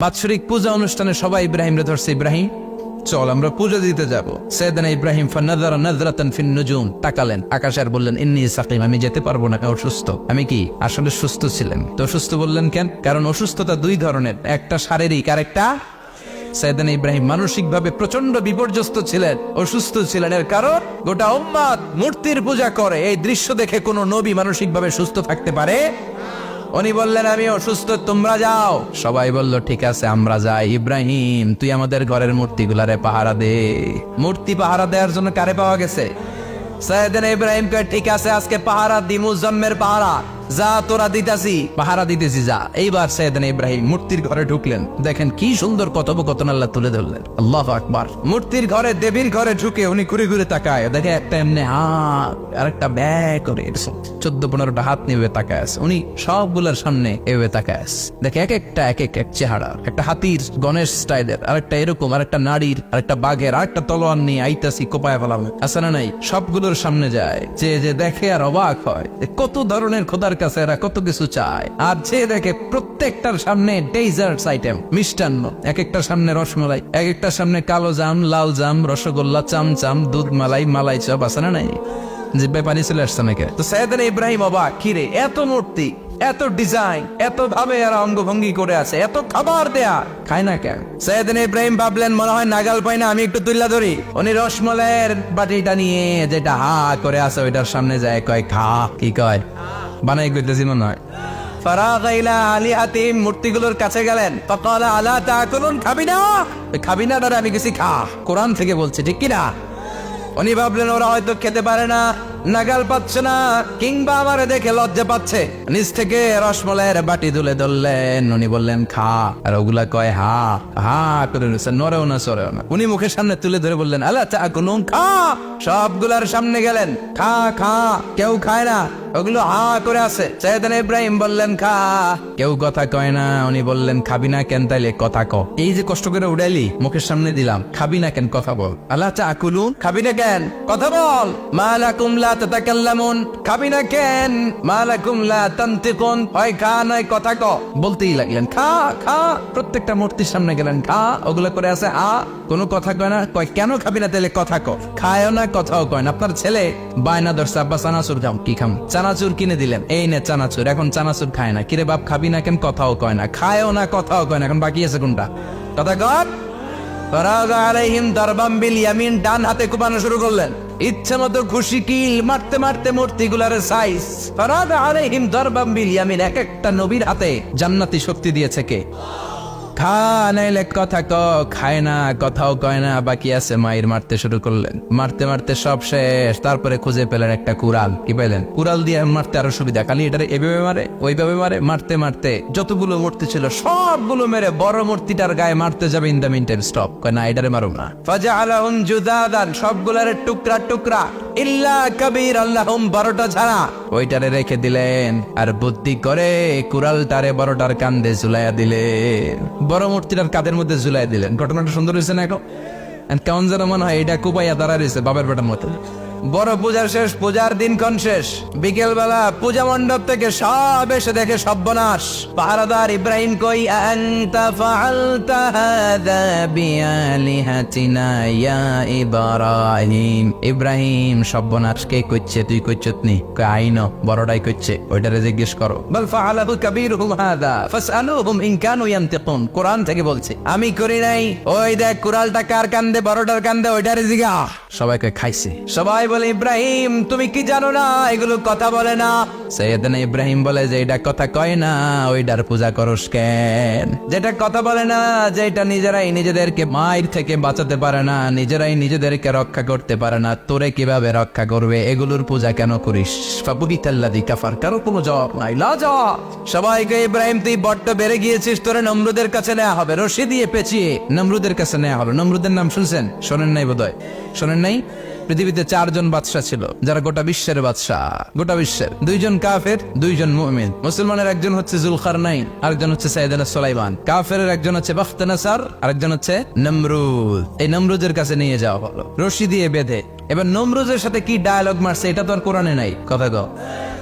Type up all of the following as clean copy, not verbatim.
বাৎসরিক পূজা অনুষ্ঠানে সবাই ইব্রাহিমরে ধরছে, ইব্রাহিম চল আমরা পূজা দিতে যাব। সাইয়েদনা ইব্রাহিম ফানাযারা নাযরাতান ফিন নুজুম, তাকালেন আকাশে আর বললেন ইন্নী সাকিম, আমি যেতে পারবো না, আমি অসুস্থ। আমি কি আসলে সুস্থ ছিলেন? তো অসুস্থ বললেন কেন? কারণ অসুস্থতা দুই ধরনের, একটা শারীরিক আর একটা সাইয়েদনা ইব্রাহিম মানসিকভাবে প্রচন্ড বিপর্যস্ত ছিলেন, অসুস্থ ছিলেন। এর কারণ গোটা উম্মত মূর্তির পূজা করে, এই দৃশ্য দেখে কোনো নবী মানসিকভাবে সুস্থ থাকতে পারে? উনি বললেন আমি অসুস্থ, তোমরা যাও। সবাই বলল ঠিক আছে আমরা যাই। ইব্রাহিম তুই আমাদের ঘরের মূর্তিগুলারে পাহারা দে। মূর্তি পাহারা দেওয়ার জন্য কারে পাওয়া গেছে? সাইয়েদনা ইব্রাহিম কয় ঠিক আছে আজকে পাহারা দিমু, জন্মের পাহারা, যা তোরা দিতাছি, পাহারা দিতেছি যা। এইবার সাইয়েদনা ইব্রাহিম মূর্তির ঘরে ঢুকলেন। দেখেন কি সুন্দর কথোপকথন আল্লাহ তুলে ধরলেন। আল্লাহু আকবার। মূর্তির ঘরে, দেবীর ঘরে ঢুকে উনি ঘুরে ঘুরে তাকায়, দেখে একটা এমনি হাত আর একটা ব্যাগ করে 14-15টা হাত নিয়ে তাকায় আছে। উনি সবগুলোর সামনে এভাবে তাকায় আছে, দেখে এক একটা এক এক চেহারা, একটা হাতির গণেশ স্টাইলের, আরেকটা এরকম, আরেকটা নারীর, আরেকটা বাঘের, আরেকটা তলোয়ার নিয়ে আইতাছি কোপায় ফেলাম আছে না নাই। সবগুলোর সামনে যায়, যে দেখে আর অবাক হয় কত ধরনের খোদার কাছে এরা কত কিছু চায়। আর যে দেখে প্রত্যেকটার সামনে ডেজার্টস আইটেম, মিষ্টান্ন, এক একটার সামনে রসমালাই, এক একটার সামনে কালো জাম, লাল জাম, রসগোল্লা, চামচাম, দুধ মালাই, মালাই চপ আছে না নাই। জিব্বায় পানি চলে আসছে নাকি? তো সাইয়েদনা ইব্রাহিম অবাক, কিরে এত মূর্তি, এত ডিজাইন, এত ভাবে এরা অঙ্গভঙ্গি করে আছে, এত খাবার দেয়া, খায় না কেন? সাইয়েদনা ইব্রাহিম ভাবলেন মনে হয় নাগাল পাই না, আমি একটু তুল্লা ধরি। উনি রসমলাইয়ের বাটিটা নিয়ে যেটা হা করে আছে ওইটার সামনে যায়, কয় খা। কি কয়? বানাই করতেছি মনে হয়। ফারাগা ইলা আলিহাতিহিম, মূর্তিগুলোর কাছে গেলেন। ফাকালা আলা তাকুলুন, খাবি না? খাবি না দাঁড়া, আমি কিছু খা। কোরআন থেকে বলছে, ঠিক কিনা? উনি ভাবলেন ওরা হয়তো খেতে পারে না, নাগাল পাচ্ছে না, কিংবা আমারে দেখে লজ্জা পাচ্ছে। নিচ থেকে রসমলাইয়ের বাটি তুলে ধরলেন। উনি বললেন খা, আর ওগুলা কয় হা হা করে নিচ্ছে, নড়েও না সরেও না। উনি মুখের সামনে তুলে ধরে বললেন আলা তাকুলুন, খা। সবগুলার সামনে গেলেন, খা খা। কেউ খায় না, ওগুলো হা করে আছে। সাইয়েদনা ইব্রাহিম বললেন খা, কেউ কথা কয় না। উনি বললেন খাবি না কেন? তাইলে কথা ক। এই যে কষ্ট করে উড়াইলি, মুখের সামনে দিলাম, খাবি না কেন? কথা বল। আলা তাকুলুন, খাবি না কেন? কথা বল। মা লাকুম লা তাতাকাল্লামুন, খাবি না কেন? মা লাকুম লা তানতিকুন, হয় খা নয় কথা ক। বলতেই লাগলেন খা খা। প্রত্যেকটা মূর্তির সামনে গেলেন, খা। ওগুলো করে আছে হা, কোনো কথা কয় না। কয় কেন খাবি না? তাইলে কথা ক। খায়ও না, কথাও কয় না। আপনার ছেলে বায়না ধরছে, আব্বা চানাচুর খাম। কি খাম? চানাচুর কিনে দিলেন, এই নে চানাচুর। এখন চানাচুর খায় না। কিরে বাপ খাবি না কেন? কথাও কয় না। খায়ও না, কথাও কয় না। এখন বাকি আছে কোনটা? কথা কর। ফারাগা আলাইহিম দারবাম বিল ইয়ামিন, ডান হাতে কুপানো শুরু করলেন। ইচ্ছে মতো খুশি কিল মারতে মারতে মূর্তিগুলার সাইজ। ফারাগা আলাইহিম দারবাম বিল ইয়ামিন, এক একটা নবীর হাতে জান্নাতি শক্তি দিয়েছে কে? খা নাইলে কথা ক। খায় না, কথাও কয় না, বাকি আছে মায়ের। মারতে শুরু করলেন, মারতে মারতে সব শেষ। তারপরে খুঁজে পেলেন একটা কুড়াল। কি পেলেন? কুড়াল দিয়ে মারতে আরো সুবিধা, খালি এটারে এভাবে মারে, ওইভাবে মারে। মারতে মারতে যতগুলো মূর্তি ছিল সবগুলো মেরে বড় মূর্তিটার গায়ে মারতে যাবে, in the meantime stop, কয় না এটারে মারুম না। ফাজআলাহুম জুদাদান, সবগুলারে টুকরা টুকরা, ইল্লা কাবীর আল্লাহুম, বড়টা ছাড়া ওইটারে রেখে দিলেন। আর বুদ্ধি করে কুড়ালটারে বড়টার কান্দে ঝুলাইয়া দিলেন, বড় মূর্তিটার কাঁধের মধ্যে ঝুলাই দিলেন। ঘটনাটা সুন্দর হয়েছে না? এখন কেমন যেন মনে হয় এটা কুপাইয়া দাঁড়া রয়েছে বাবার বেটার মতো। বড় পূজার শেষ, পূজার দিনক্ষণ শেষ। বিকেল বেলা পূজা মণ্ডপ থেকে সব এসে দেখে সর্বনাশ। পাহারাদার ইব্রাহিম কই, আনতা ফাআলতা হাযা বিআলিহাতিনা ইয়া ইব্রাহিম। ইব্রাহিম সর্বনাশ কে কইছে? তুই কইছত নি? কই আইনো বড়টাই কইছে, ওইটারে জিজ্ঞেস করো। বল ফাআলাহু কাবীরুহুম হাযা ফাসআলুহুম ইন কানু ইয়ানতিকুন, কোরআন থেকে বলছে, আমি করি নাই। ওই দেখ কুড়ালটা কার কান্দে, বড়টার কান্দে, ওইটারে জিগা। সবাইকে খাইছে। সবাই বলে ইব্রাহিম তুমি কি জানো না এগুলো কথা বলে না? সাইয়েদনা ইব্রাহিম বলে যে এটা কথা কয় না, ওইটার পূজা করস কেন? যেটা কথা বলে না, যেটা নিজেরাই নিজেদেরকে মায়ের থেকে বাঁচাতে পারে না, নিজেরাই নিজেদেরকে রক্ষা করতে পারে না, তোরে কিভাবে রক্ষা করবে? এগুলোর পূজা কেন করিস? ফাবুহিতাল্লাযী কাফার, কারো কোনো জবাব নাই, লজ্জা। সবাইকে ইব্রাহিম তুই বড্ড বেড়ে গিয়েছিস, তোরে নমরুদের কাছে নেওয়া হবে, রশি দিয়ে পেঁচিয়ে নমরুদের কাছে নেওয়া হবে। নমরুদের নাম শুনছেন? শোনেন নাই বোধহয়? শোনেন নাই? পৃথিবীতে 4 জন বাদশা ছিল, যারা গোটা বিশ্বের বাদশা। গোটা বিশ্বের 2 জন কাফের, 2 জন মুমিন। মুসলমানের একজন হচ্ছে জুলকারনাইন, আরেকজন হচ্ছে সাইয়েদনা সুলাইমান। কাফেরের একজন হচ্ছে বাখতানাসার, আরেকজন হচ্ছে নমরুদ। এই নমরুদের কাছে নিয়ে যাওয়া হলো রশি দিয়ে বেঁধে। এবার নমরুদের সাথে কি ডায়ালগ মারছে এটা তো আর কোরআনে নাই। কথা কও।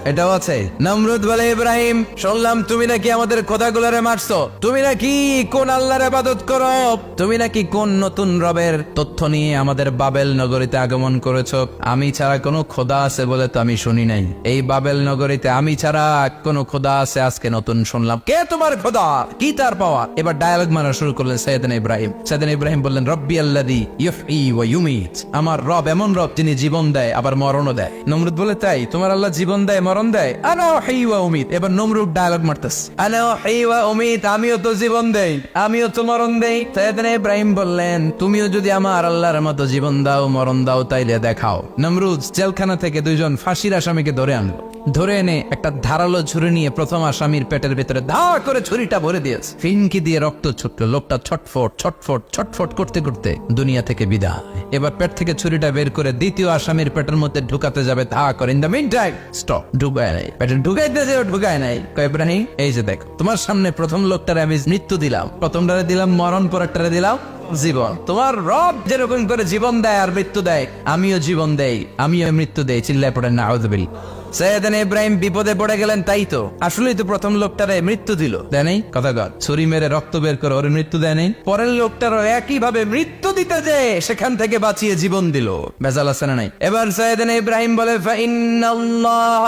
এটাও আছে। নমরুদ বলে, ইব্রাহিম শুনলাম তুমি নাকি আমাদের খোদাগুলোরে মারছো, তুমি নাকি কোন আল্লাহর ইবাদত করো, তুমি নাকি কোন নতুন রবের তথ্য নিয়ে আমাদের বাবেল নগরীতে আগমন করেছো। আমি ছাড়া কোনো খোদা আছে বলে তো আমি শুনি নাই, এই বাবেল নগরীতে আমি ছাড়া কোনো খোদা আছে আজকে নতুন শুনলাম। কে তোমার খোদা, কি তার পাওয়ার? এবার ডায়ালগ মারা শুরু করলেন সাইয়েদনা ইব্রাহিম। সাইয়েদনা ইব্রাহিম বললেন, রব্বি আল্লাযী ইউহয়ী ওয়া ইউমীত, আমার রব এমন রব যিনি জীবন দেয় আবার মরণও দেয়। নমরুদ বলে, তাই তোমার আল্লাহ জীবন দেয় মরণ দেয়? আনা উহয়ী ওয়া উমীত। এবার নমরুদ ডায়ালগ মারতেছে, আনা উহয়ী ওয়া উমীত, আমিও তো জীবন দেই আমিও তো মরণ দেই। সাইয়েদনা ইব্রাহিম বললেন, তুমিও যদি আমার আল্লাহর মতো জীবন দাও মরণ দাও তাইলে দেখাও। নমরুদ জেলখানা থেকে দুইজন ফাঁসির আসামিকে ধরে আনলো। ধরে এনে একটা ধারালো ছুরি নিয়ে প্রথম আসামির পেটের ভিতরে ধা করে ছুরিটা ভরে দিয়েছে। ফিনকি দিয়ে রক্ত ছুটলো। লোকটা ছটফট ছটফট ছটফট করতে করতে দুনিয়া থেকে বিদায়। এবার পেট থেকে ছুরিটা বের করে দ্বিতীয় আসামির পেটের মধ্যে ঢুকাতে যাবে, ধা করে। In the meantime stop, ঢুকায় নাই। পেটে ঢুকাইতে যে ঢুকায় নাই। কয়, ইব্রাহিম এই যে দেখ, তোমার সামনে প্রথম লোকটারে আমি মৃত্যু দিলাম, প্রথমটারে দিলাম মরণ, পরেরটারে দিলাম জীবন। তোমার রব যেরকম করে জীবন দেয় আর মৃত্যু দেয়, আমিও জীবন দেই আমিও মৃত্যু দেই। চিল্লায় পড়েন নাউযুবিল্লাহ। সাইয়েদনা ইব্রাহিম বিপদে পড়ে গেলেন। তাই তো, আসলেই তো প্রথম লোকটারে মৃত্যু দিল, দেয় নাই? কথা কর, ছুরি মেরে রক্ত বের করে ওর মৃত্যু দেয় নাই? পরের লোকটারও একই ভাবে মৃত্যু দিতে যে সেখান থেকে বাঁচিয়ে জীবন দিল। ভেজাল আছে না নাই? এবার সাইয়েদনা ইব্রাহিম বলে, ফাইন্নাল্লাহ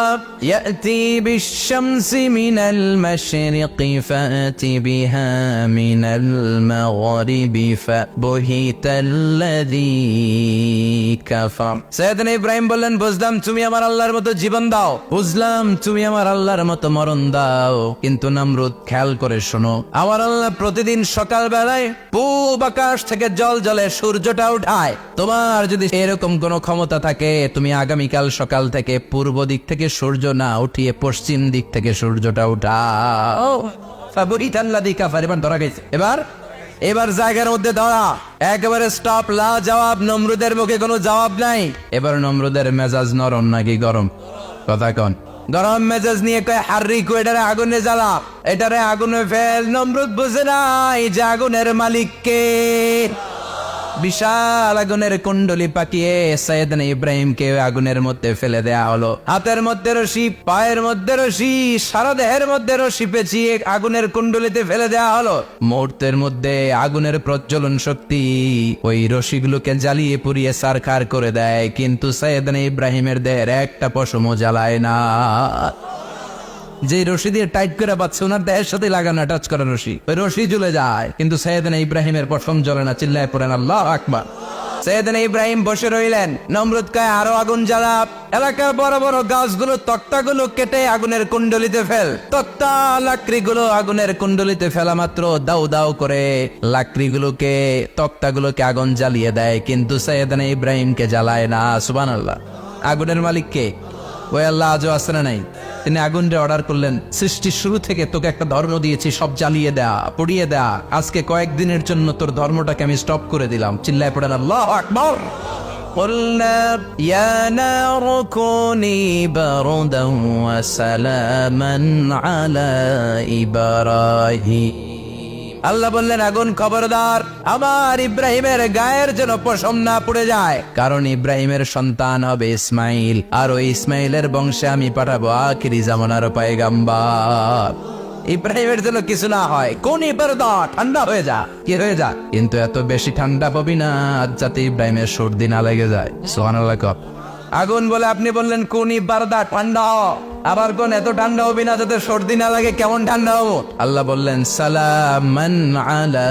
ইয়াতি বিশ-শামসি মিনাল মাশরিকি ফাতি বিহা মিনাল মাগরিবি ফাবহিতাল্লাযী কাফার। সাইয়েদনা ইব্রাহিম বললেন, বুঝলাম তুমি আমার আল্লাহর মতো জীবন দাও, বুঝলাম তুমি আমার আল্লাহর মতো মরণ দাও, কিন্তু নমরুদ খেয়াল করে শোনো, আমার আল্লাহ প্রতিদিন সকাল বেলায় পূব আকাশ থেকে জল জলে সূর্যটা উঠায়। তোমার যদি এরকম কোনো ক্ষমতা থাকে, তুমি আগামীকাল সকাল থেকে পূর্ব দিক থেকে সূর্য না উঠিয়ে পশ্চিম দিক থেকে সূর্যটা উঠাও। ফাবহিতাল্লাযী কাফার। এবার ধরা গেছে। এবার জায়গার মধ্যে ধরা, একেবারে স্টপ, লা জবাব। নমরুদের মুখে কোনো জবাব নাই। এবার নমরুদের মেজাজ নরম নাকি গরম? কথা কন। গরম মেজাজ নিয়ে কয়, হাররিকু, এটারে আগুনে জ্বালা, এটারে আগুনে ফেল। নমরুদ বুঝে নাই যে আগুনের মালিক কে। বিশাল আগুনের কুণ্ডলি পাকিয়ে সাইয়েদনা ইব্রাহিমকে আগুনের মধ্যে ফেলে দেয়া হলো। হাতের মধ্যে রশি, পায়ের মধ্যে রশি, সারা দেহের মধ্যে রশি পেঁচিয়ে আগুনের কুণ্ডলিতে ফেলে দেয়া হলো। মুহূর্তের মধ্যে আগুনের প্রজ্বলন শক্তি ওই রশিগুলোকে জ্বালিয়ে পুড়িয়ে সারখার করে দেয়, কিন্তু সাইয়েদনা ইব্রাহিমের দেহের একটা পশমও জ্বালায় না। যে রশি দিয়ে টাইট করে বাঁধছে, ওনার দেহের সাথে লাগানো টাচ করা রশি, ওই রশি জ্বলে যায়, কিন্তু সাইয়েদনা ইব্রাহিমের পশম জ্বলে না। চিল্লায় পড়েন আল্লাহু আকবার। সাইয়েদনা ইব্রাহিম বসে রইলেন। নমরুদ কয়, আরো আগুন জ্বালা, এলাকার বড় বড় গাছগুলো, তক্তাগুলো কেটে আগুনের কুণ্ডলিতে ফেল। তক্তা লাকড়িগুলো আগুনের কুণ্ডলিতে ফেলা মাত্র দাউ দাউ করে লাকড়িগুলোকে, তক্তাগুলোকে আগুন জ্বালিয়ে দেয়, কিন্তু সাইয়েদনা ইব্রাহিমকে জ্বালায় না। সুবহানাল্লাহ। আগুনের মালিক কে? ওই আল্লাহ আজও আছে না নাই? তিনি আগুনরে অর্ডার করলেন, সৃষ্টির শুরু থেকে তোকে একটা ধর্ম দিয়েছি, সব জ্বালিয়ে দেয়া, পুড়িয়ে দেয়া, আজকে কয়েকদিনের জন্য তোর ধর্মটাকে আমি স্টপ করে দিলাম। চিল্লায় পড়েন আল্লাহু আকবার। قُلْنَا يَا نَارُ كُونِي بَرْدًا وَسَلَامًا عَلَى إِبْرَاهِيمَ। আল্লাহ বললেন, আগুন খবরদার, আমার ইব্রাহিমের গায়ের যেন পশম না পুড়ে যায়, কারণ ইব্রাহিমের সন্তান হবে ইসমাইল, আর ওই ইসমাইলের বংশে আমি পাঠাবো আখিরি জামানার পয়গম্বর। ইব্রাহিমের যেন কিছু না হয়। কোন ইবারদা, ঠান্ডা হয়ে যা, কি হয়ে যা, কিন্তু এত বেশি ঠান্ডা পাবি না যাতে ইব্রাহিমের সর্দি না লেগে যায়। সুবহানাল্লাহ। আগুন বলে, আপনি বললেন কোন ইবারদা, ঠান্ডা হ, আবার কোন এত ঠান্ডা হবি না যাতে সর্দি না লাগে, কেমন ঠান্ডা হবো? আল্লাহ বললেন, সালামান আলা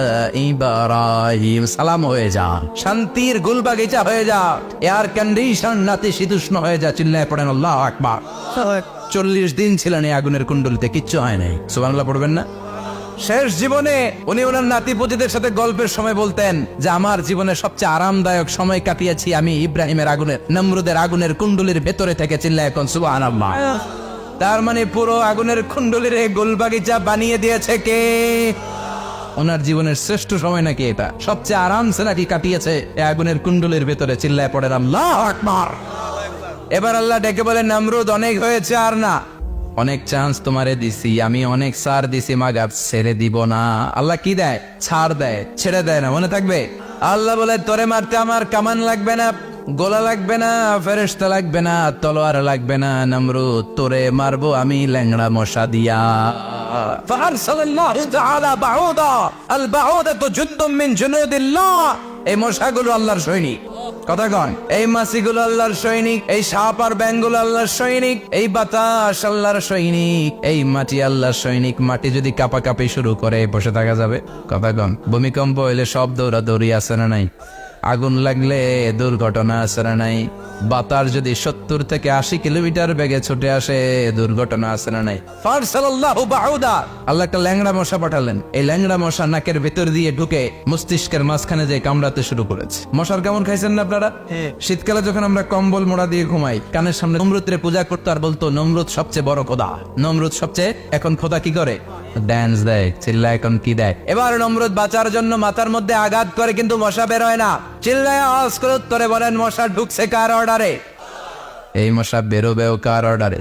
ইব্রাহিম, সালাম হয়ে যা, শান্তির গুলবাগিচা হয়ে যা, এয়ার কন্ডিশন নাতিশীতোষ্ণ হয়ে যা। চিল্লায় পড়েন আল্লাহু আকবার। 40 দিন ছিলেন এই আগুনের কুণ্ডলিতে, কিচ্ছু হয় নাই। সুবহানাল্লাহ পড়বেন না? শেষ জীবনে উনি ওনার নাতিপুতিদের সাথে গল্পের সময় বলতেন যে আমার জীবনের সবচেয়ে আরামদায়ক সময় কাটিয়েছি আমি ইব্রাহিমের আগুনের, নমরুদের আগুনের কুণ্ডলির ভেতরে থেকে। চিল্লায় এখন সুবহানাল্লাহ। তার মানে পুরো আগুনের কুণ্ডলির গোলবাগিচা বানিয়ে দিয়েছে কে? ওনার জীবনের শ্রেষ্ঠ সময় নাকি এটা? সবচেয়ে আরামসে নাকি কাটিয়েছে এই আগুনের কুণ্ডলির ভেতরে। চিল্লায় পড়েন আল্লাহু আকবার। এবার আল্লাহ ডেকে বলেন, নমরুদ অনেক হয়েছে, আর না, অনেক চান্স তোমারে দিছি আমি, অনেক ছাড় দিছি, মাগার ছেড়ে দিব না। আল্লাহ কি দেয়? ছাড় দেয়, ছেড়ে দেয় না। মনে থাকবে? আল্লাহ বলে, তোরে মারতে আমার কামান লাগবে না, গোলা লাগবে না, ফেরেশতা লাগবে না, তলোয়ার লাগবে না, নমরুদ তোরে মারবো আমি ল্যাংড়া মশা দিয়া। ফাআরসালাল্লাহু তাআলা বাউদা, আল বাউদাতু জুনদুম মিন জুনুদিল্লাহ। এই মশাগুলো আল্লাহর সৈনিক। কথা কন, এই মাছিগুলো আল্লাহর সৈনিক, এই সাপ আর ব্যাঙগুলো আল্লাহর সৈনিক, এই বাতাস আল্লাহর সৈনিক, এই মাটি আল্লাহর সৈনিক। মাটি যদি কাঁপাকাঁপি শুরু করে বসে থাকা যাবে? কথা কন, ভূমিকম্প হইলে সব দৌড়াদৌড়ি আছে না নাই? আগুন লাগলে দুর্ঘটনা আছে না নাই? বাতাস যদি 70 থেকে 80 কিলোমিটার বেগে ছুটে আসে দুর্ঘটনা আছে না নাই? ফারসালাল্লাহু বাউদা, আল্লাহ একটা ল্যাংড়া মশা পাঠালেন। এই ল্যাংড়া মশা নাকের ভেতর দিয়ে ঢুকে মস্তিষ্কের মাঝখানে যে কামড়াতে শুরু করেছে। মশার কেমন খাইছেন না আপনারা? শীতকালে যখন আমরা কম্বল মোড়া দিয়ে ঘুমাই, কানের সামনে নমরুদরে পূজা করতো আর বলতো নমরুদ সবচেয়ে বড় খোদা, নমরুদ সবচেয়ে। এখন খোদা কি করে? ড্যান্স দেয়, চিল্লা এখন কি দেয়? এবার নমরুদ বাঁচার জন্য মাথার মধ্যে আঘাত করে, কিন্তু মশা বের হয় না। চিল্লায় আওয়াজ করে উত্তরে বলেন, মশা ঢুকছে কার অর্ডারে? এই মশা বেরোবেও কার অর্ডারে?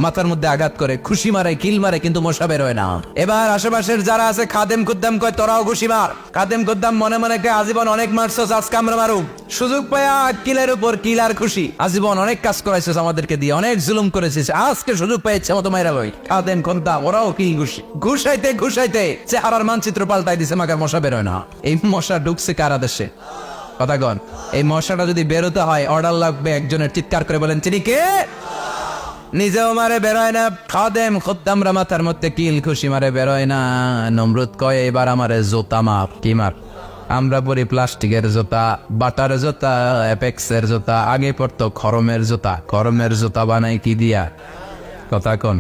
মাথার মধ্যে আঘাত করে, খুশি মারে, কিল মারে, কিন্তু মশা বের হয় না। এবার আশেপাশের যারা আছে খাদেম খুদ্দাম কয় তোরাও খুশি মার। খাদেম খুদ্দাম মনে মনে কয় আজীবন অনেক মারছস, আজকে আমরা মারুম। সুযোগ পায়া কিলের উপর কিল আর খুশি। আজীবন অনেক কাজ করাইছিস আমাদেরকে দিয়ে, অনেক জুলুম করেছিস, আজকে সুযোগ পাই ইচ্ছা মতো মাইরা লই। খাদেম খুদ্দাম ওরাও কিল খুশি। ঘুষাইতে ঘুষাইতে চেহারার মানচিত্র পাল্টাই দিছে, মাগার মশা বের হয় না। এই মশা ঢুকছে কার আদেশে? কথা কন, এই মশাটা যদি বেরোতে হয় অর্ডার লাগবে একজনের। চিৎকার করে বলেন, চিনি কে? নিজেও মারে বেরোয় না, খাদেম খুদ্দামরা মাথার মধ্যে কিল খুশি মারে বেরোয় না। নমরুদ কয় এবার আমারে জোতা মাপ। কি মাপ? আমরা পরি প্লাস্টিকের জুতা, বাটার জুতা, অ্যাপেক্সের জুতা, আগে পড়তো খরমের জুতা। খরমের জুতা বানাই কি দিয়া? কথা কন।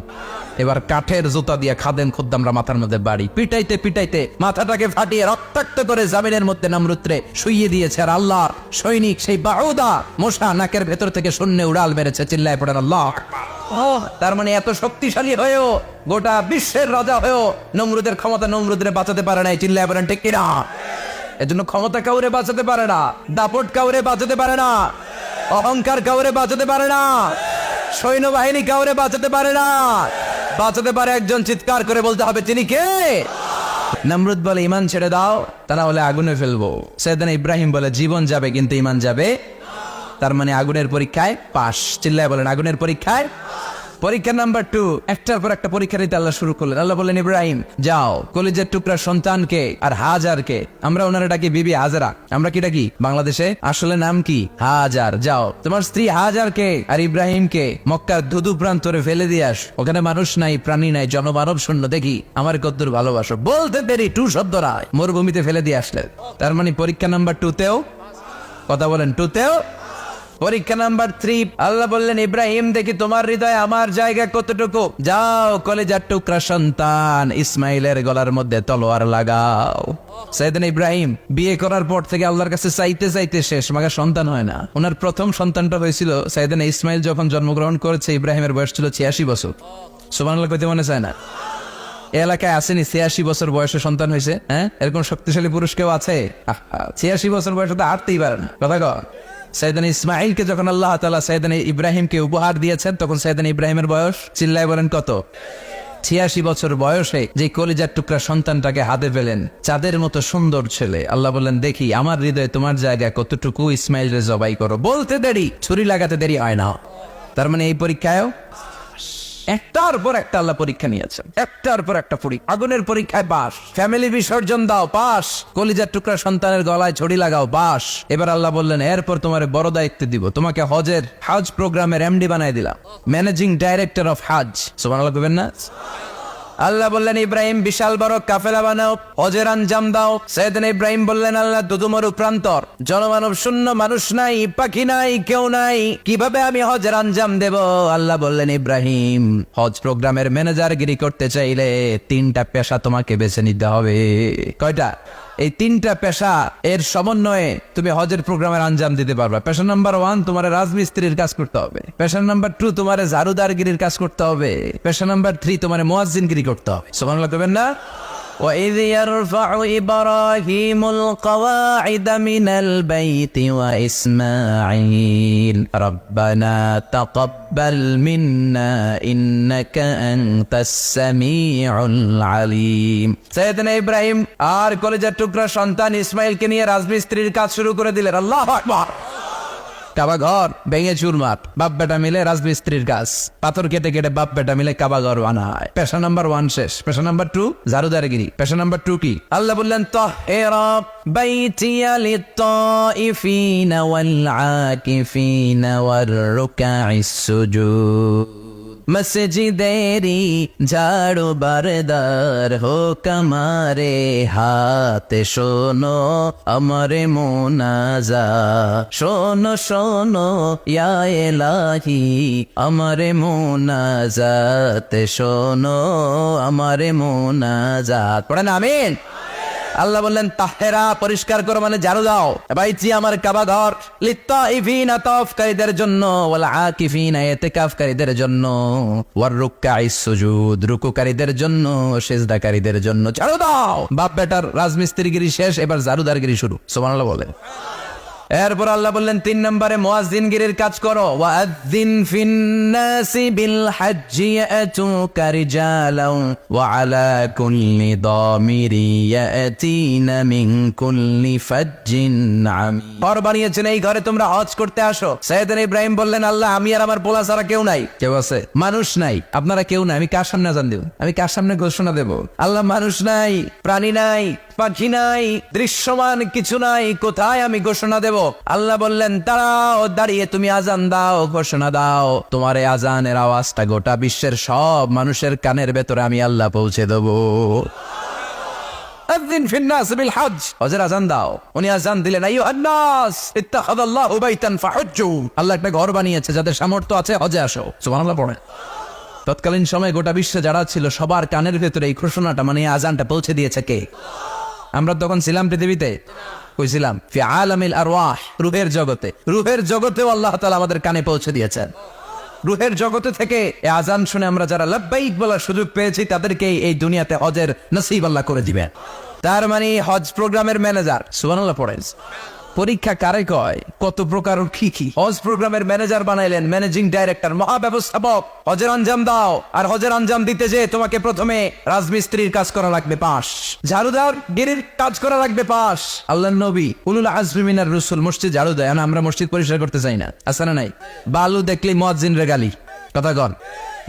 এবার কাঠের জুতা দিয়া খাদেম খুদ্দামরা মাথার মধ্যে বাড়ি পিটাইতে পিটাইতে মাথাটাকে ফাটিয়ে রক্তাক্ত করে জামিনের মধ্যে নমরুদরে শুইয়ে দিয়েছে। আর আল্লাহ সৈনিক সেই বাউদা মশা নাকের ভেতর থেকে শূন্যে উড়াল মেরেছে। চিল্লায় পড়েন আল্লাহ। তার মানে এত শক্তিশালী হয়েও, গোটা বিশ্বের রাজা হয়েও নমরুদের ক্ষমতা নমরুদরে বাঁচাতে পারে নাই। চিল্লায় পড়েন ঠিক কিনা? এজন্য ক্ষমতা কাউরে বাঁচাতে পারে না, দাপট কাউরে বাঁচাতে পারে না, অহংকার কাউরে বাঁচাতে পারে না, সৈন্যবাহিনী কাউরে বাঁচাতে পারে না। বাঁচাতে পারে একজন। চিৎকার করে বলতে হবে, তিনি কে? নমরুদ বলে ইমান ছেড়ে দাও, তা না হলে আগুনে ফেলবো। সাইয়েদনা ইব্রাহিম বলে জীবন যাবে কিন্তু ইমান যাবে। তার মানে আগুনের পরীক্ষায় পাস। চিল্লায় বলেন আগুনের পরীক্ষায়। পরীক্ষা নাম্বার 2, একটার পর একটা পরীক্ষা দিতে আল্লাহ শুরু করলেন। আল্লাহ বললেন, ইব্রাহিম যাও, কলিজার টুকরা সন্তানকে আর হাজারকে, আমরা ওনারা ডাকি বিবি হাজারা, আমরা কি ডাকি বাংলাদেশে? আসলে নাম কি? হাজার। যাও তোমার স্ত্রী হাজারকে আর ইব্রাহিমকে মক্কার ধুধু প্রান্তরে ফেলে দিয়ে আস। ওখানে মানুষ নাই, প্রাণী নাই, জনমানব শূন্য, দেখি আমার কদ্দুর ভালোবাসো। বলতে দেরি, 2 শব্দ নয়, মরুভূমিতে ফেলে দিয়ে আসলেন। তার মানে পরীক্ষা নাম্বার 2তেও, কথা বলেন 2তেও। পরীক্ষা নাম্বার 3, আল্লাহ বললেন, ইব্রাহিম দেখি তোমার হৃদয়ে আমার জায়গা কতটুকু। যাও কলিজার টুকরা সন্তান ইসমাইলের গলার মধ্যে তলোয়ার লাগাও। সাইয়েদনা ইব্রাহিম বিয়ে করার পর থেকে আল্লাহর কাছে চাইতে চাইতে শেষ, মাগা সন্তান হয় না। ওনার প্রথম সন্তানটা হয়েছিল সাইয়েদনা ইসমাইল যখন জন্মগ্রহণ করেছে। ইব্রাহিমের বয়স ছিল 86 বছর। সুবহানাল্লাহ কইতে মনে চায় না? এলাকায় আসেনি 86 বছর বয়সে সন্তান হয়েছে? হ্যাঁ, এরকম শক্তিশালী পুরুষ কেউ আছে? 86 বছর বয়সে তো হাঁটতেই পারে না। কথা কর। সাইয়েদনা ইসমাইলকে যখন আল্লাহ তাআলা সাইয়েদনা ইব্রাহিমকে উপহার দিয়েছেন, তখন সাইয়েদনা ইব্রাহিমের বয়স, চিল্লায় বলেন কত? 86 বছর বয়সে যে কলিজার টুকরা সন্তানটাকে হাতে পেলেন, চাঁদের মতো সুন্দর ছেলে। আল্লাহ বললেন, দেখি আমার হৃদয়ে তোমার জায়গা কতটুকু, ইসমাইল রে জবাই করো। বলতে দেরি, ছুরি লাগাতে দেরি হয় না। তার মানে এই পরীক্ষায়ও একটার পর একটা আল্লাহ পরীক্ষা নিয়েছেন, একটার পর একটা পরীক্ষা। আগুনের পরীক্ষায় পাস, ফ্যামিলি বিসর্জন দাও পাস, কলিজার টুকরা সন্তানের গলায় ছড়ি লাগাও পাস। এবার আল্লাহ বললেন, এরপর তোমার বড় দায়িত্ব দিব, তোমাকে হজ প্রোগ্রামের এমডি বানাই দিলাম, ম্যানেজিং ডাইরেক্টর অফ হজ। সুবহানাল্লাহ কইবেন না? আল্লাহ বললেন, ইব্রাহিম বিশাল বড় কাফেলা বানাও, হজের আঞ্জাম দাও। সাইয়েদনা ইব্রাহিম বললেন, আল্লাহ দুদুমরু প্রান্তর, জনমানব শূন্য, মানুষ নাই, পাখি নাই, কেউ নাই, কিভাবে আমি হজের আঞ্জাম দেব? আল্লাহ বললেন, ইব্রাহিম হজ প্রোগ্রামের ম্যানেজারগিরি করতে চাইলে 3টা পেশা তোমাকে বেছে নিতে হবে। কয়টা? এই 3টা পেশা এর সমন্বয়ে তুমি হজের প্রোগ্রামের আঞ্জাম দিতে পারবে। পেশা নাম্বার 1, তোমার রাজমিস্ত্রির কাজ করতে হবে। পেশা নাম্বার 2, তোমার ঝাড়ুদারগিরির কাজ করতে হবে। পেশা নাম্বার 3, তোমার মুয়াজ্জিনগিরি করতে হবে। সুবহানাল্লাহ কইবেন না? وَإِذْ يَرْفَعُ إِبْرَاهِيمُ الْقَوَاعِدَ مِنَ الْبَيْتِ وَإِسْمَاعِيلُ رَبَّنَا تَقَبَّلْ مِنَّا إِنَّكَ أَنْتَ السَّمِيعُ الْعَلِيمُ। সাইয়েদনা ইব্রাহিম আর কলিজার টুকরা সন্তান ইসমাইলকে নিয়ে রাজমিস্ত্রির কাজ শুরু করে দিলেন। আল্লাহু আকবার। কাবা ঘর ভেঙে চুরমার, বাপ বেটা মিলে রাজমিস্ত্রির কাজ, পাথর কেটে কেটে বাপ বেটা মিলে কাবা ঘর বানায়। পেশা নাম্বার 1 শেষ। পেশা নাম্বার 2 জারুদারগিরি। পেশা নাম্বার 2 কি? আল্লাহ বললেন তাহহিরা বাইতিয়া লিত-তাইফিনা ওয়াল আকিফিনা ওয়ার রুকাইস সুজুদ। মসজিদেরি ঝাড়ু বারদার হোক আমারে হাতে, শোনো আমারে মোনাজা, শোনো শোনো ইয়া এলাহি আমারে মোনাজাত, শোনো আমারে মোনাজাত। পড়েন আমিন। আল্লাহ বললেন তাহেরা পরিষ্কার করো মানে ঝাড়ু দাও, বাইতি আমার কাবা ঘর, লিত্তাইফিনা তাওয়াফকারীদের জন্য, ওয়াল আকিফিনা ইতিকাফকারীদের জন্য, ওয়ার রুকআইস সুজুদ রুকুকারীদের জন্য, সিজদাকারীদের জন্য ঝাড়ু দাও। বাপ বেটার রাজমিস্ত্রিগিরি শেষ, এবার ঝাড়ুদারগিরি শুরু। সুবহানাল্লাহ বলেন। এরপর আল্লাহ বললেন 3 নম্বরে মুয়াজ্জিনগিরির কাজ করো। ওয়াআযিন ফিন-নাসি বিল হাজ্জি ইয়াতুকা রিজালান ওয়া আলা কুল্লি দামিরি ইয়াতিনা মিন কুল্লি ফাজ্জিন আমিক। ঘর বানিয়েছেন, এই ঘরে তোমরা হজ করতে আসো। সাইয়েদনা ইব্রাহিম বললেন আল্লাহ আমি আর আমার পোলা ছাড়া কেউ নাই। কেউ আছে? মানুষ নাই, আপনারা কেউ নাই, আমি কার সামনে আযান দেব? আমি কার সামনে ঘোষণা দেব? আল্লাহ মানুষ নাই, প্রাণী নাই, পাখি নাই, দৃশ্যমান কিছু নাই, কোথায় আমি ঘোষণা দেব? আল্লাহ বললেন দাঁড়াও, দাঁড়িয়ে তুমি আজান দাও, ঘোষণা দাও। তোমার এই আজানের আওয়াজটা গোটা বিশ্বের সব মানুষের কানের ভেতরে আমি আল্লাহ পৌঁছে দেবো। আযিন ফিন-নাস বিল হজ, হজের আজান দাও। উনি আজান দিলেন আইয়ুহান নাস ইত্তাখাযাল্লাহু বাইতান ফাহুজ্জু। আল্লাহ একটা ঘর বানিয়েছে, যাদের সামর্থ্য আছে হজে আসো। সুবহানাল্লাহ পড়ে। তৎকালীন সময়ে গোটা বিশ্বে যারা ছিল সবার কানের ভেতরে এই ঘোষণাটা মানে আজানটা পৌঁছে দিয়েছে কে? আমরা তখন ছিলাম পৃথিবীতে, কইছিলাম ফি আলামিল আরওয়াহ, রূহের জগতে। রূহের জগতেও আল্লাহ তাআলা আমাদের কানে পৌঁছে দিয়েছেন। রূহের জগতে থেকে এই আজান শুনে আমরা যারা লাব্বাইক বলার সুযোগ পেয়েছি তাদেরকে এই দুনিয়াতে হজের নসিব আল্লাহ করে দিবেন। তার মানে হজ প্রোগ্রামের ম্যানেজার। সুবহানাল্লাহ পড়েন। পরীক্ষা কারে কয়? কত প্রকার কি কি। হজ প্রোগ্রামের ম্যানেজার বানাইলেন, ম্যানেজিং ডাইরেক্টর, মহাব্যবস্থাপক। হজের আঞ্জাম দাও, আর হজের আঞ্জাম দিতে যে তোমাকে প্রথমে রাজমিস্ত্রির কাজ করা লাগবে 5, ঝাড়ুদার গিরির কাজ করা লাগবে 5। আল্লাহর নবী উলুল আজমি মিনার রাসূল মসজিদ ঝাড়ু দেয়, আমরা মসজিদ পরিষ্কার করতে চাই না, আছে না নাই? বালু দেখলে মুয়াজ্জিনের গালি, কথা কন।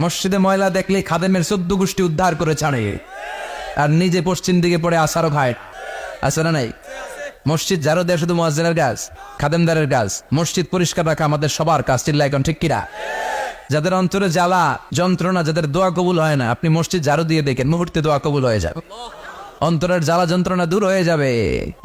মসজিদে ময়লা দেখলে খাদেমের 14 গোষ্ঠী উদ্ধার করে ছাড়ে, আর নিজে পশ্চিম দিকে পড়ে আসারও খায়, আছে না নাই? মসজিদ ঝাড়ু দেয়া শুধু মুয়াজ্জিনের কাজ, খাদেমদারের কাজ। মসজিদ পরিষ্কার রাখা আমাদের সবার কাজ। চিল্লায় এখন ঠিক কিনা? যাদের অন্তরে জ্বালা যন্ত্রণা, যাদের দোয়া কবুল হয় না, আপনি মসজিদ ঝাড়ু দিয়ে দেখেন মুহূর্তে দোয়া কবুল হয়ে যাবে। অন্তরের জ্বালা যন্ত্রণা দূর হয়ে যাবে,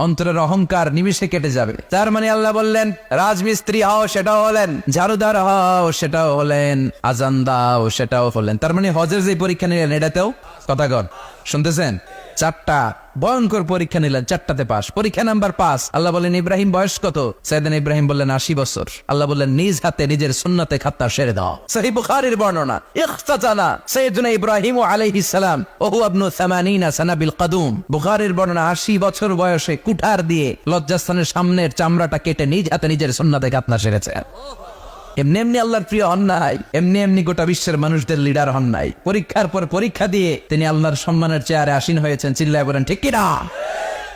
অন্তরের অহংকার নিমিষে কেটে যাবে। তার মানে আল্লাহ বললেন রাজমিস্ত্রি হও, সেটাও হলেন, ঝাড়ুদার হও, সেটাও হলেন, আজান দাও, সেটাও হলেন। তার মানে হজের যে পরীক্ষা নিলেন এটাতেও, কথা কন, শুনতেছেন? 4টা ভয়ঙ্কর পরীক্ষা নিলেন, 4টাতে পাস। পরীক্ষা নাম্বার 5। আল্লাহ বললেন ইব্রাহিম বয়স কত? সাইয়েদনা ইব্রাহিম বললেন 80 বছর। আল্লাহ বললেন নিজ হাতে নিজের সুন্নতে খাত্তা সেরে দাও। সহিহ বুখারীর বর্ণনা, ইখতাতানা সাইয়েদনা ইব্রাহিম আলাইহিস সালাম ওয়া হুয়া ইবনু 80 সানা বিল কদুম। বুখারীর বর্ণনা 80 বছর বয়সে কুঠার দিয়ে লজ্জাস্থানের সামনের চামড়াটা কেটে নিজ হাতে নিজের সুন্নতে খাত্তা সেরেছে। এমনি এমনি আল্লাহর প্রিয় হন নাই, এমনি এমনি গোটা বিশ্বের মানুষদের লিডার হন নাই। পরীক্ষার পর পরীক্ষা দিয়ে তিনি আল্লাহর সম্মানের চেয়ারে আসীন হয়েছেন। চিল্লায় বলেন ঠিক কিনা?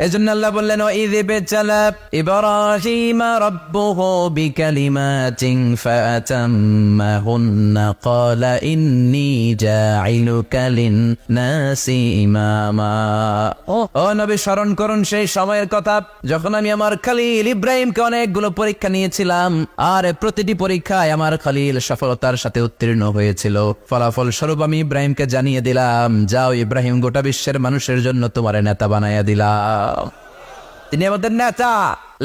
এজন্য আল্লাহ বললেন ওয়াইয ইবতালা ইব্রাহিম রাব্বুহু বিকালিমাতিন ফাতাম্মাহুন্না ক্বালা ইন্নী জাঈলুকা লিন-নাসি ইমামা। ও নবী স্মরণ করুন সেই সময়ের কথা যখন আমি আমার খলিল ইব্রাহিমকে অনেকগুলো পরীক্ষা নিয়েছিলাম, আর প্রতিটি পরীক্ষায় আমার খলিল সফলতার সাথে উত্তীর্ণ হয়েছিল। ফলাফল স্বরূপ আমি ইব্রাহিমকে জানিয়ে দিলাম, যাও ইব্রাহিম, গোটা বিশ্বের মানুষের জন্য তোমার নেতা বানাইয়া দিলাম। তিনি আমাদের নেতা,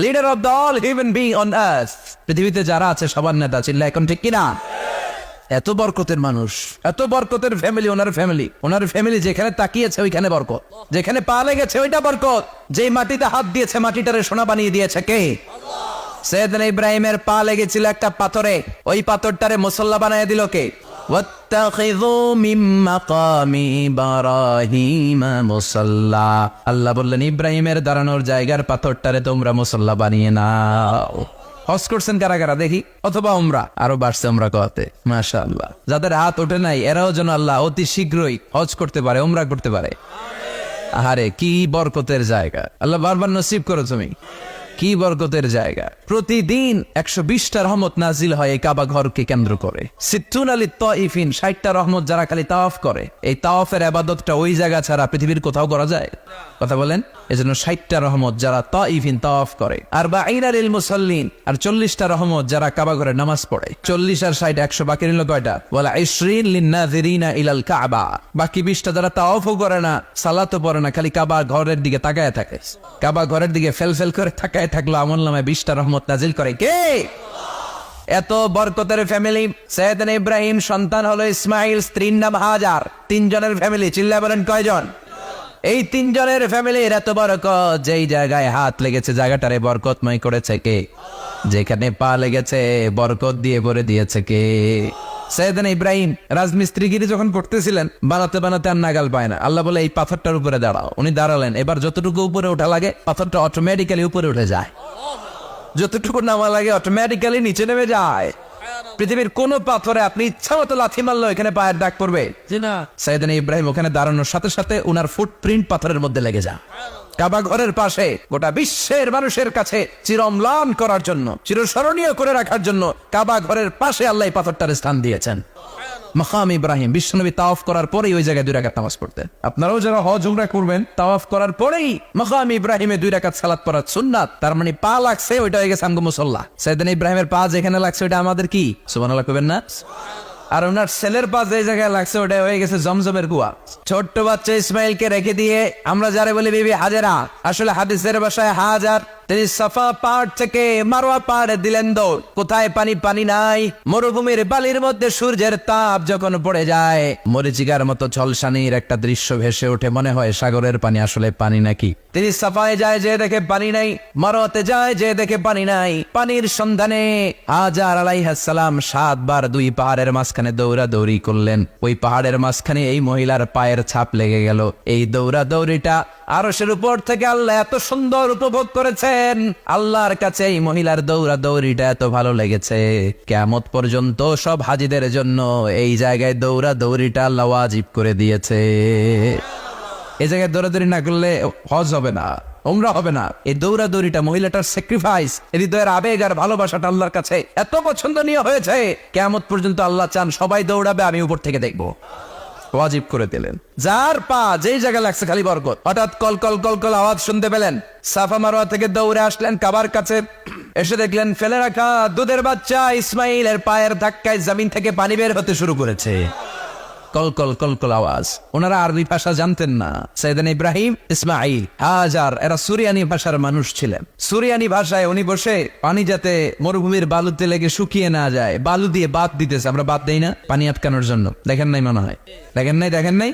leader of the all human being on earth. পৃথিবীতে যারা আছে সবার নেতা। চিল্লা এখন ঠিক কিনা? এত বরকতের মানুষ, এত বরকতের ফ্যামিলি, ওনার ফ্যামিলি যেখানে তাকিয়েছে ওইখানে বরকত, যেখানে পা লেগেছে ওইটা বরকত, যেই মাটিতে হাত দিয়েছে মাটিটারে সোনা বানিয়ে দিয়েছে কে? সাইয়েদনা ইব্রাহিমের পা লেগেছিল একটা পাথরে, ওই পাথরটারে মুসল্লা বানিয়ে দিল কে? ওয়াত্তাখিযু মিন মাকামি ইব্রাহিম মুসাল্লা। আল্লাহ বললেন ইব্রাহিমের দাঁড়ানোর জায়গার পাথরটারে তোমরা মুসল্লা বানিয়ে নাও। হজ করছেন কারা কারা দেখি, অথবা উমরা, আরো বাড়ছে উমরা করতে, মাশাআল্লাহ। যাদের হাত ওঠে নাই এরাও যেন আল্লাহ অতি শীঘ্রই হজ করতে পারে, উমরা করতে পারে। আহারে কি বরকতের জায়গা, আল্লাহ বারবার নসিব করো তুমি। কি বরকতের জায়গা। প্রতিদিন 120টা রহমত নাজিল হয় এই কাবা ঘরকে কেন্দ্র করে। সিত্তুন আলী তাইফিন, 60টা রহমত যারা খালি তাওয়াফ করে। এই তাওয়াফের ইবাদতটা ওই জায়গা ছাড়া পৃথিবীর কোথাও করা যায়? কথা বলেন। এজন্য 60টা রহমত যারা তাইফিন তাওয়াফ করে, আর বাঈনা লিল মুসাল্লিন, আর 40টা রহমত যারা কাবা ঘরে নামাজ পড়ে। 40 আর 60 100, বাকি রইল কয়টা? ওয়ালা 20 লিন-নাযিরিনা ইলাল কাবা। বাকি 20টা যারা তাওয়াফও করে না, সালাতও পড়ে না, খালি কাবা ঘরের দিকে তাকায় থাকে। কাবা ঘরের দিকে ফেল করে তাকায় থাকলো, আমলনামায় 20টা রহমত নাজিল করে কে? এত বরকতের ফ্যামিলি। সাইয়েদনা ইব্রাহিম সন্তান হলো ইসমাইল, স্ত্রীর নাম হাজার। 3 জনের ফ্যামিলি। চিল্লা বলেন কয়জন? এই 3 জনের ফ্যামিলির এত বরকত, যেই জায়গায় হাত লেগেছে জায়গাটারে বরকতময় করেছে কে? যেখানে পা লেগেছে বরকত দিয়ে ভরে দিয়েছে কে? সাইয়েদনা ইব্রাহিম রাজমিস্ত্রিগিরি যখন করতেছিলেন, বানাতে বানাতে আর নাগাল পায় না। আল্লাহ বলে এই পাথরটার উপরে দাঁড়াও। উনি দাঁড়ালেন। এবার যতটুকু উপরে ওঠা লাগে পাথরটা অটোমেটিক্যালি উপরে উঠে যায়, যতটুকু নামা লাগে অটোমেটিক্যালি নিচে নেমে যায়। পৃথিবীর কোন পাথরে আপনি ইচ্ছা মতো লাথি মারলো এখানে পায়ের দাগ পড়বে না। সাইয়েদনা ইব্রাহিম ওখানে দাঁড়ানোর সাথে সাথে উনার ফুটপ্রিন্ট পাথরের মধ্যে লেগে যায়। কাবা ঘরের পাশে গোটা বিশ্বের মানুষের কাছে চিরম্লান করার জন্য, চিরস্মরণীয় করে রাখার জন্য কাবা ঘরের পাশে আল্লাহ পাথরটার স্থান দিয়েছেন। মাকাম ইব্রাহিম। বিশ্বনবী তাওয়াফ করার পরেই ওই জায়গায় 2 রাকাত নামাজ পড়তেন। আপনারাও যারা হজ উমরা করবেন, তাওয়াফ করার পরেই মাকাম ইব্রাহিমে 2 রাকাত সালাত পড়া সুন্নাত। তার মানে পা লাগছে, ওইটা হয়ে গেছে আমগো মুসাল্লা। সাইয়েদনা ইব্রাহিমের পা যেখানে লাগছে ওইটা আমাদের কি? সুবহানাল্লাহ কইবেন না? আর ওনার ছেলের পা যে জায়গায় লাগছে ওটা হয়ে গেছে জমজমের কুয়া। ছোট্ট বাচ্চা ইসমাইলকে রেখে দিয়ে আমরা যারা বলি বিবি হাজেরা, আসলে হাদিসের ভাষায় হাজার, তিনি সাফা পাহাড় থেকে মারওয়া পাহাড়ে দিলেন দৌড়। কোথায় পানি? পানি নাই। মরুভূমির বালির মধ্যে সূর্যের তাপ যখন পড়ে যায়, মরিচিকার মতো ঝলসানির একটা দৃশ্য ভেসে ওঠে, মনে হয় সাগরের পানি, আসলে পানি নাকি। তিনি সাফায় যায়, যে দেখে পানি নাই। মারওয়াতে যায়, যে দেখে পানি নাই। পানির সন্ধানে হাজার আলাইহিস সালাম 7 বার 2 পাহাড়ের মাঝখানে দৌড়াদৌড়ি করলেন। ওই পাহাড়ের মাঝখানে এই মহিলার পায়ের ছাপ লেগে গেল। এই দৌড়াদৌড়িটা আরশের উপর থেকে আল্লাহ এত সুন্দর উপভোগ করেছেন। আল্লাহর কাছে এই মহিলার দৌড়াদৌড়িটা এত ভালো লেগেছে, কিয়ামত পর্যন্ত সব হাজিদের জন্য এই জায়গায় দৌড়াদৌড়িটা আল্লাহ ওয়াজিব করে দিয়েছে। এই জায়গায় দৌড়াদৌড়ি না করলে হজ হবে না, উমরা হবে না। এই দৌড়াদৌড়িটা, মহিলাটার স্যাক্রিফাইস, হৃদয়ের আবেগ আর ভালোবাসাটা আল্লাহর কাছে এত পছন্দনীয় হয়েছে, কিয়ামত পর্যন্ত আল্লাহ চান সবাই দৌড়াবে, আমি উপর থেকে দেখবো। ওয়াজিব করে দিলেন। যার পা যেই জায়গায় লাগছে খালি বরকত। হঠাৎ কল কল কল কল আওয়াজ শুনতে পেলেন। সাফা মারওয়া থেকে দৌড়ে আসলেন কাবার কাছে। এসে দেখলেন ফেলে রাখা দুধের বাচ্চা ইসমাইলের পায়ের ধাক্কায় জমিন থেকে পানি বের হতে শুরু করেছে। কল কল কল কল আওয়াজ। ওনারা আরবি ভাষা জানতেন না। সাইয়েদনা ইব্রাহিম, ইসমাইল, হাজার এরা সুরিয়ানি ভাষার মানুষ ছিলেন। সুরিয়ানি ভাষায় উনি বসে পানি যাতে মরুভূমির বালুতে লেগে শুকিয়ে না যায়, বালু দিয়ে বাদ দিতেছে। আমরা বাদ দেই না পানি আটকানোর জন্য? দেখেন নাই মনে হয়? দেখেন নাই?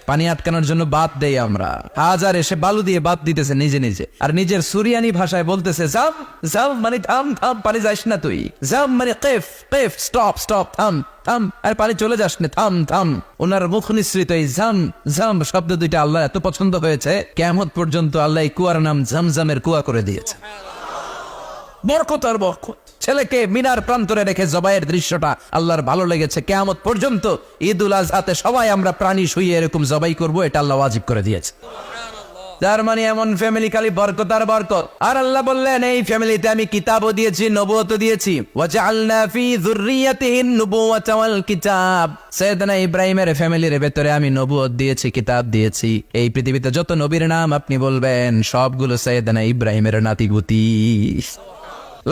পানি আটকানোর জন্য বাদ দেই আমরা। হাজার এসে বালু দিয়ে বাদ দিতেছে নিজে নিজে, আর নিজের সুরিয়ানি ভাষায় বলতেছে জাম জাম, মানে থাম থাম, পানি যাস না তুই। জাম মানে কেফ কেফ, স্টপ স্টপ, থাম থাম, আর পানি চলে যাস না, থাম থাম। ওনার মুখ নিঃসৃত এই জাম জাম শব্দ দুইটা আল্লাহ এত পছন্দ হয়েছে, কিয়ামত পর্যন্ত আল্লাহ এই কুয়ার নাম জামজামের কুয়া করে দিয়েছে। বরকত আর বরকত। ছেলেকে মিনার প্রান্তরে রেখে জবাইয়ের দৃশ্যটা আল্লাহর ভালো লেগেছে। কিয়ামত পর্যন্ত ঈদুল আজহাতে সবাই আমরা প্রাণী শুয়ে এরকম জবাই করব, এটা আল্লাহ ওয়াজিব করে দিয়েছে। তার মানে এমন ফ্যামিলি খালি বরকত আর বরকত। আর আল্লাহ বললেন এই ফ্যামিলিতে আমি কিতাবও দিয়েছি, নবুয়তও দিয়েছি। ওয়াজআলনা ফি যুররিয়াতিহিন নুবুওয়াতা ওয়াল কিতাব। সাইয়েদনা ইব্রাহিমের ফ্যামিলির ভেতরে আমি নবুয়ত দিয়েছি, কিতাব দিয়েছি। এই পৃথিবীতে যত নবীর নাম আপনি বলবেন সবগুলো সাইয়েদনা ইব্রাহিমের নাতিপুতি।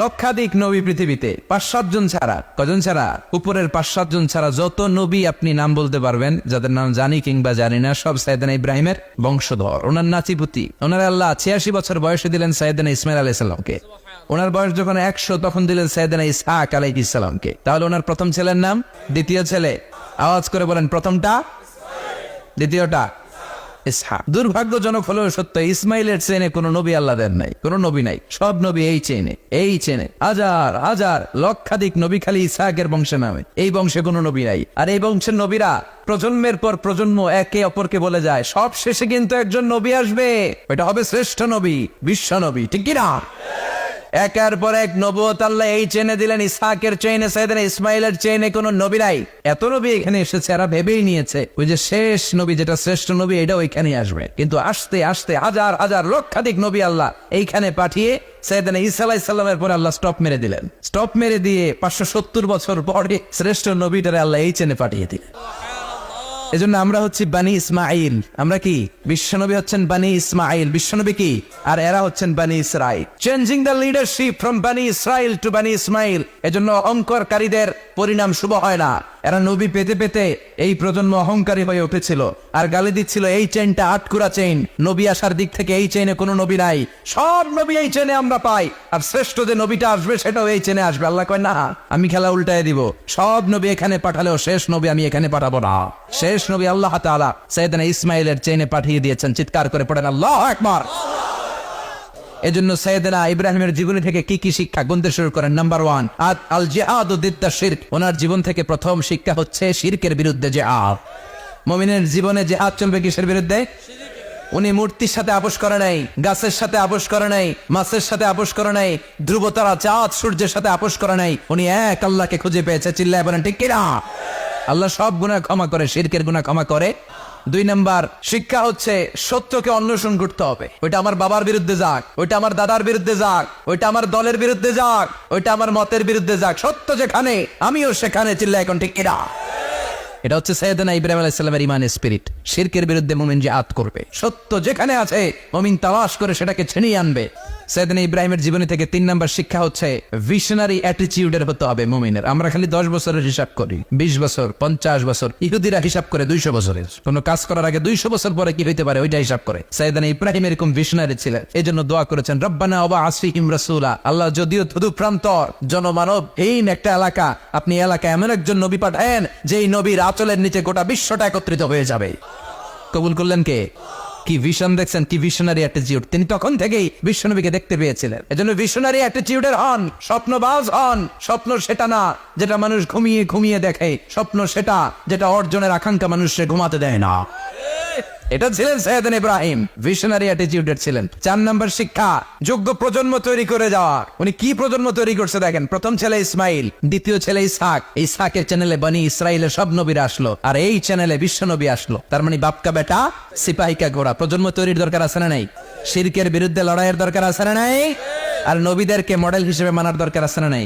লক্ষাধিক নবী পৃথিবীতে, 5-7 জন ছাড়া। কজন ছাড়া? উপরের 5-7 জন ছাড়া যত নবী আপনি নাম বলতে পারবেন, যাদের নাম জানি কিংবা জানি না, সব সাইয়েদনা ইব্রাহিমের বংশধর, ওনার নাতিপুতি। ওনার আল্লাহ 86 বছর বয়সে দিলেন সাইয়েদনা ইসমাইল আলাইহিস সালামকে। ওনার বয়স যখন 100 তখন দিলেন সাইয়েদনা ইসহাক আলাইহিস সালামকে। তাহলে ওনার প্রথম ছেলের নাম? দ্বিতীয় ছেলে আওয়াজ করে বলেন, প্রথমটা, দ্বিতীয়টা ইসহাক। দুর্ভাগ্যজনক হলেও সত্য, ইসমাইলের চেনে কোন নবী আল্লাহ দেন নাই, কোন নবী নাই। সব নবী এই চেনে হাজার হাজার লক্ষাধিক নবী খালি ইসহাকের বংশে নামে। এই বংশে কোন নবী নাই। আর এই বংশের নবীরা প্রজন্মের পর প্রজন্ম একে অপরকে বলে যায়, সব শেষে কিন্তু একজন নবী আসবে, ওইটা হবে শ্রেষ্ঠ নবী, বিশ্ব নবী, ঠিক কিনা? একের পর এক নবুয়ত আল্লাহ এই চেনে দিলেন। ইসহাকের চেইনে, সাইয়েদনা ইসমাইলের চেইনে কোনো নবী নাই। এত নবী এখানে এসেছে, এরা ভেবেই নিয়েছে ওই যে শেষ নবী, যেটা শ্রেষ্ঠ নবী, এটা ওইখানে আসবে। কিন্তু আস্তে আস্তে হাজার হাজার লক্ষাধিক নবী আল্লাহ এইখানে পাঠিয়ে সাইয়েদনা ঈসা আলাইহিস সালামের পরে আল্লাহ স্টপ মেরে দিলেন। স্টপ মেরে দিয়ে 570 বছর পরে শ্রেষ্ঠ নবীটারে আল্লাহ এই চেনে পাঠিয়ে দিলেন। এজন্য আমরা হচ্ছি বানি ইসমাইল। আমরা কি? বিশ্বনবী হচ্ছেন বানি ইসমাইল, বিশ্বনবী কি? আর এরা হচ্ছেন বানি Israil. Changing the leadership from বানি ইসরাইল টু বানি ইসমাইল। এজন্য অহংকারীদের পরিণাম শুভ হয় না। এরা নবী পেতে পেতে এই প্রজন্ম অহংকারী হয়ে উঠেছিল আর গালি দিচ্ছিল এই চেইনটা আটকুরা চেইন, নবী আসার দিক থেকে এই চেইনে কোনো নবী নাই, সব নবী এই চেইনে আমরা পাই, আর শ্রেষ্ঠ যে নবীটা আসবে সেটাও এই চেইনে আসবে। আল্লাহ কয় না, আমি খেলা উল্টায় দিব, সব নবী এখানে পাঠালেও শেষ নবী আমি এখানে পাঠাবো না। শেষ নবী আল্লাহ তাআলা সাইয়েদনা ইসমাইলের চেইনে পাঠিয়ে দিয়েছেন। চিৎকার করে পড়েন আল্লাহু আকবার। এজন্য সাইয়েদনা ইব্রাহিমের জীবনী থেকে কি কি শিক্ষা গুনতে শুরু করেন? নাম্বার 1, আল জিহাদু দিদ্দা শিরক। ওনার জীবন থেকে প্রথম শিক্ষা হচ্ছে শিরকের বিরুদ্ধে জিহাদ। মুমিনের জীবনে জিহাদ চলবে কিসের বিরুদ্ধে? উনি মূর্তির সাথে আপোষ করে নাই, গাছের সাথে আপোষ করে নাই, মাছের সাথে আপোষ করে নাই, ধ্রুবতারা, চাঁদ, সূর্যের সাথে আপোষ করে নাই। উনি এক আল্লাহকে খুঁজে পেয়েছে। চিল্লায় বলেন ঠিক কিনা? আল্লাহ সব গুনাহ ক্ষমা করে, শিরকের গুনাহ ক্ষমা করে। 2 নাম্বার শিক্ষা হচ্ছে সত্যকে অন্বেষণ করতে হবে। ওইটা আমার বাবার বিরুদ্ধে যাক, ওইটা আমার দাদার বিরুদ্ধে যাক, ওইটা আমার দলের বিরুদ্ধে যাক, ওইটা আমার মতের বিরুদ্ধে যাক, সত্য যেখানে আমিও সেখানে। চিল্লায় এখন ঠিক কিনা? এটা হচ্ছে সাইয়েদনা ইব্রাহিম আলাইহিস সালামের ইমানের স্পিরিট। শিরকের বিরুদ্ধে মুমিন জিহাদ করবে। সত্য যেখানে আছে মুমিন তালাশ করে সেটাকে ছিনিয়ে আনবে। সাইয়েদনা ইব্রাহিমের জীবনী থেকে 3 নাম্বার শিক্ষা হচ্ছে ভিশনারি অ্যাটিটিউডের হতে হবে মুমিনের। আমরা খালি 10 বছরের হিসাব করি, 20 বছর, 50 বছর। ইহুদিরা হিসাব করে 200 বছরের। কোন কাজ করার আগে 200 বছর পরে কি হইতে পারে ওইটা হিসাব করে। সাইয়েদনা ইব্রাহিম এরকম ভিশনারি ছিলেন। এজন্য দোয়া করেছেন, রব্বানা ওয়াবআস ফীহিম রাসূলা। আল্লাহ যদিও ধুধু প্রান্তর জনমানবহীন একটা এলাকা, আপনি এলাকায় এমন একজন নবী পাঠায়েন যেই নবীর আঁচলের নিচে গোটা বিশ্বটা একত্রিত হয়ে যাবে। কবুল করলেন কে? কি ভিশন দেখছেন, কি ভিশনারি অ্যাটিটিউড। তিনি তখন থেকেই বিশ্বনবীকে দেখতে পেয়েছিলেন। এজন্য ভিশনারি অ্যাটিটিউডের হন, স্বপ্নবাজ হন। স্বপ্ন সেটা না যেটা মানুষ ঘুমিয়ে ঘুমিয়ে দেখে, স্বপ্ন সেটা যেটা অর্জনের আকাঙ্ক্ষা মানুষকে ঘুমাতে দেয় না। এটা ছিলেন সাইয়েদনা ইব্রাহিম, ভিশনারি অ্যাটিটিউডের ছিলেন। 4 নাম্বার শিক্ষা, যোগ্য প্রজন্ম তৈরি করে যাওয়ার। উনি কি প্রজন্ম তৈরি করছে দেখেন। প্রথম ছেলে ইসমাইল, দ্বিতীয় ছেলে ইসহাক। ইসহাকের চ্যানেলে বানি ইসরাইলের সব নবীরা আসলো, আর এই চ্যানেলে বিশ্ব নবী আসলো। তার মানে বাপকা বেটা সিপাহিকা ঘোড়া। প্রজন্ম তৈরির দরকার আছে না নাই? শিরকের বিরুদ্ধে লড়াইয়ের দরকার আছে না নাই? আর নবীদেরকে মডেল হিসেবে মানার দরকার আছে না নাই?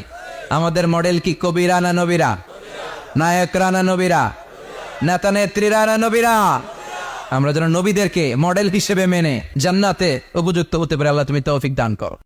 আমাদের মডেল কি কবিরা না নবীরা? নায়করা না নবীরা? নেতা নেত্রীরা না নবীরা? আমরা যেন নবীদেরকে মডেল হিসেবে মেনে জান্নাতে উপযুক্ত হতে পারে। আল্লাহ তুমি তৌফিক দান করো।